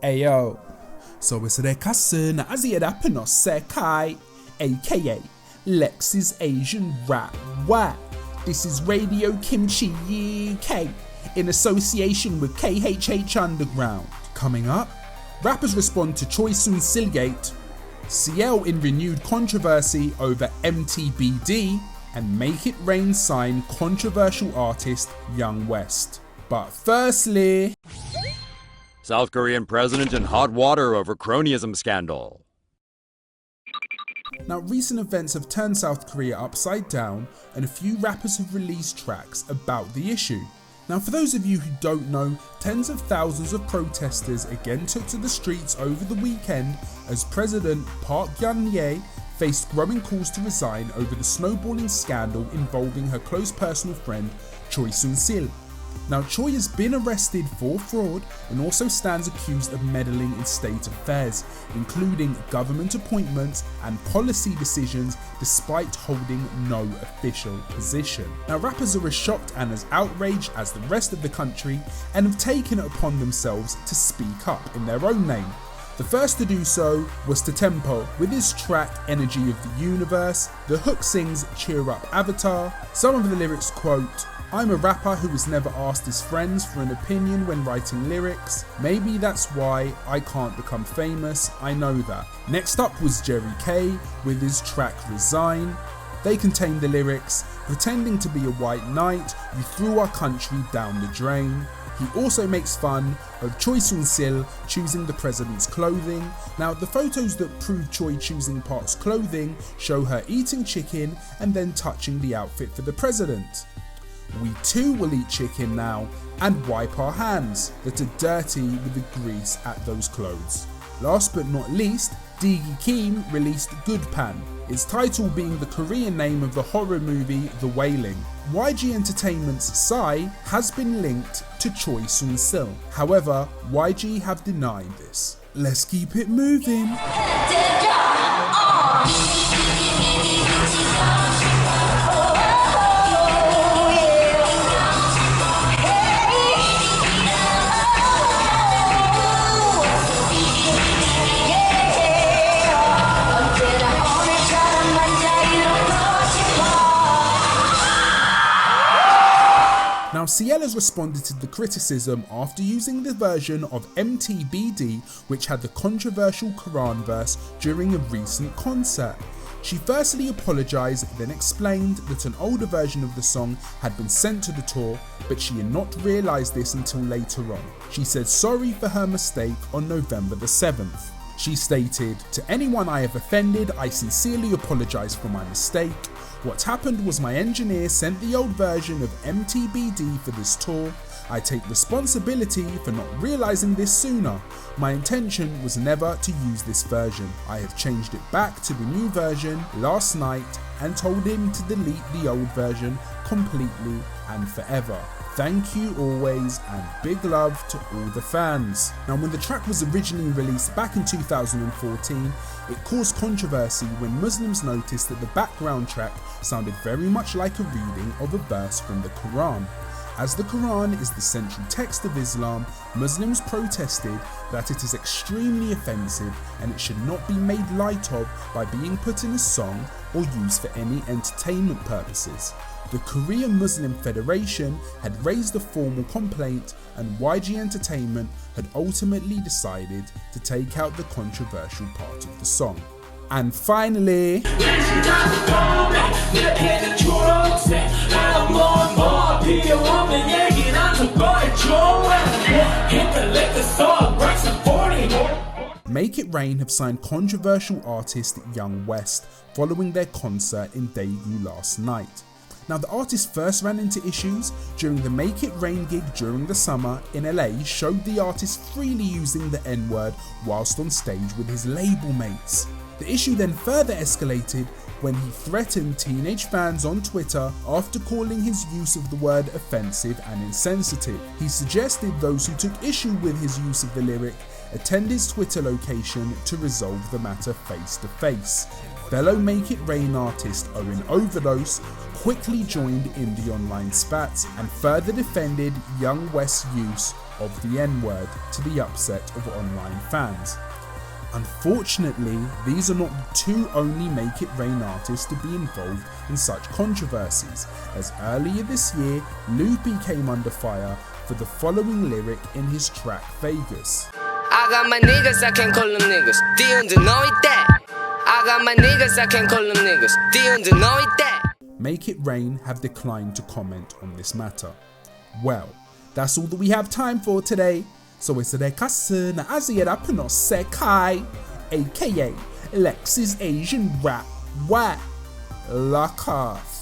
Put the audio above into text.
Ayo, so it's their cousin Azia Dapanos Sekai, aka Lex's Asian Rap Whack. This is Radio Kimchi UK in association with KHH Underground. Coming up, rappers respond to Choi Soon Sil gate, CL in renewed controversy over MTBD, and Mkit Rain sign controversial artist Young West. But firstly, South Korean president in hot water over cronyism scandal. Now, recent events have turned South Korea upside down, and a few rappers have released tracks about the issue. Now, for those of you who don't know, tens of thousands of protesters again took to the streets over the weekend as President Park Geun-hye faced growing calls to resign over the snowballing scandal involving her close personal friend Choi Soon Sil. Now, Choi has been arrested for fraud and also stands accused of meddling in state affairs, including government appointments and policy decisions, despite holding no official position. Now, rappers are as shocked and as outraged as the rest of the country and have taken it upon themselves to speak up in their own name. The first to do so was Tempo with his track Energy of the Universe. The hook sings Cheer Up Avatar. Some of the lyrics quote, "I'm a rapper who was never asked his friends for an opinion when writing lyrics. Maybe that's why I can't become famous, I know that." Next up was Jerry.k with his track Resign. They contained the lyrics, "Pretending to be a white knight, you threw our country down the drain." He also makes fun of Choi Soon Sil choosing the president's clothing. Now, the photos that prove Choi choosing Park's clothing show her eating chicken and then touching the outfit for the president. "We too will eat chicken now and wipe our hands that are dirty with the grease at those clothes." Last but not least, Jerry.k released Good Pan, its title being the Korean name of the horror movie The Wailing. YG Entertainment's Psy has been linked to Choi Soon Sil. However, YG have denied this. Let's keep it moving. Now, CL has responded to the criticism after using the version of MTBD which had the controversial Quran verse during a recent concert. She firstly apologised, then explained that an older version of the song had been sent to the tour, but she had not realised this until later on. She said sorry for her mistake on November the 7th. She stated, "To anyone I have offended, I sincerely apologise for my mistake. What happened was my engineer sent the old version of MTBD for this tour. I take responsibility for not realising this sooner. My intention was never to use this version. I have changed it back to the new version last night and told him to delete the old version completely and forever. Thank you always and big love to all the fans." Now, when the track was originally released back in 2014, it caused controversy when Muslims noticed that the background track sounded very much like a reading of a verse from the Quran. As the Quran is the central text of Islam, Muslims protested that it is extremely offensive and it should not be made light of by being put in a song or used for any entertainment purposes. The Korean Muslim Federation had raised a formal complaint, and YG Entertainment had ultimately decided to take out the controversial part of the song. And finally, Mkit Rain have signed controversial artist Young West following their concert in Daegu last night. Now, the artist first ran into issues during the Mkit Rain gig during the summer in LA, showed the artist freely using the N-word whilst on stage with his label mates. The issue then further escalated when he threatened teenage fans on Twitter after calling his use of the word offensive and insensitive. He suggested those who took issue with his use of the lyric attend his Twitter location to resolve the matter face to face. Fellow Mkit Rain artist Owen Overdose quickly joined in the online spats and further defended Young West's use of the N-word to the upset of online fans. Unfortunately, these are not the two only Make It Rain artists to be involved in such controversies, as earlier this year, Loopy came under fire for the following lyric in his track Vegas. I got my niggas, I can't call them niggas. Do you know it that? I got my niggas, I can't call them niggas. Do you know it that? Make It Rain have declined to comment on this matter. Well, that's all that we have time for today. So it's Rekasa na Asia no Sekai, aka Lexi's Asian rap. What? Lock off.